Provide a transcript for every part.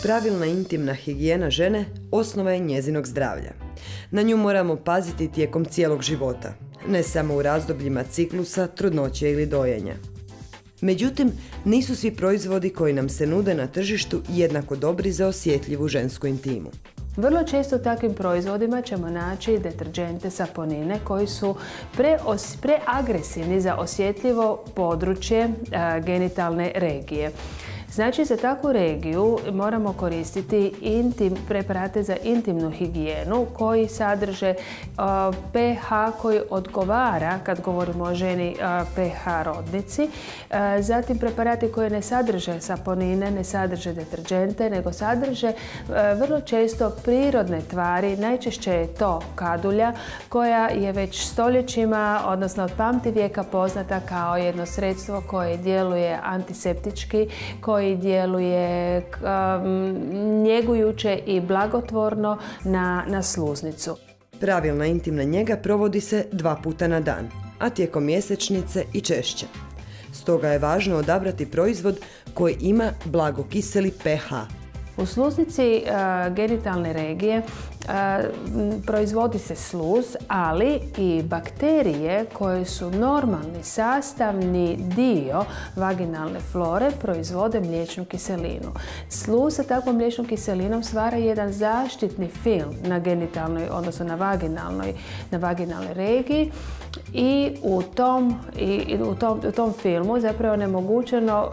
Pravilna intimna higijena žene osnova je njezinog zdravlja. Na nju moramo paziti tijekom cijelog života, ne samo u razdobljima ciklusa, trudnoće ili dojenja. Međutim, nisu svi proizvodi koji nam se nude na tržištu jednako dobri za osjetljivu žensku intimu. Vrlo često u takvim proizvodima ćemo naći deterdžente, saponine koji su preagresivni za osjetljivo područje genitalne regije. Znači, za takvu regiju moramo koristiti preparate za intimnu higijenu koji sadrže pH koji odgovara, kad govorimo o ženi, pH rodnici. Zatim preparati koji ne sadrže saponine, ne sadrže deterdžente, nego sadrže vrlo često prirodne tvari. Najčešće je to kadulja koja je već stoljećima, odnosno od pamtivijeka poznata kao jedno sredstvo koje djeluje antiseptički, koji djeluje njegujuće i blagotvorno na sluznicu. Pravilna intimna njega provodi se 2 puta na dan, a tijekom mjesečnice i češće. Stoga je važno odabrati proizvod koji ima blagokiseli pH. U sluznici genitalne regije proizvodi se sluz, ali i bakterije koje su normalni sastavni dio vaginalne flore proizvode mliječnu kiselinu. Sluz sa takvom mliječnom kiselinom stvara jedan zaštitni film na genitalnoj, odnosno na vaginalnoj regiji i u tom filmu zapravo onemogućeno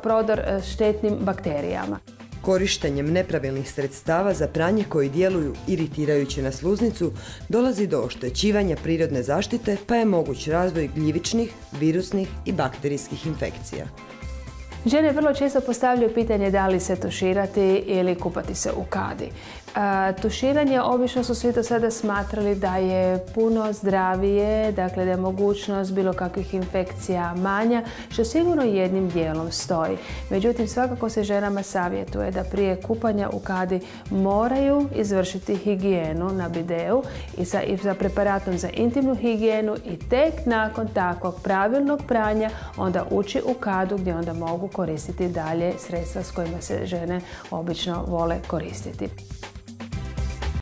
prodor štetnim bakterijama. Korištenjem nepravilnih sredstava za pranje koji djeluju iritirajuće na sluznicu dolazi do oštećivanja prirodne zaštite, pa je moguć razvoj gljivičnih, virusnih i bakterijskih infekcija. Žene vrlo često postavljaju pitanje da li se tuširati ili kupati se u kadi. Tuširanje obično su svi do sada smatrali da je puno zdravije, dakle da je mogućnost bilo kakvih infekcija manja, što sigurno jednim dijelom stoji. Međutim, svakako se ženama savjetuje da prije kupanja u kadi moraju izvršiti higijenu na bideu i sa preparatom za intimnu higijenu i tek nakon takvog pravilnog pranja onda ući u kadu gdje onda mogu koristiti dalje sredstva s kojima se žene obično vole koristiti.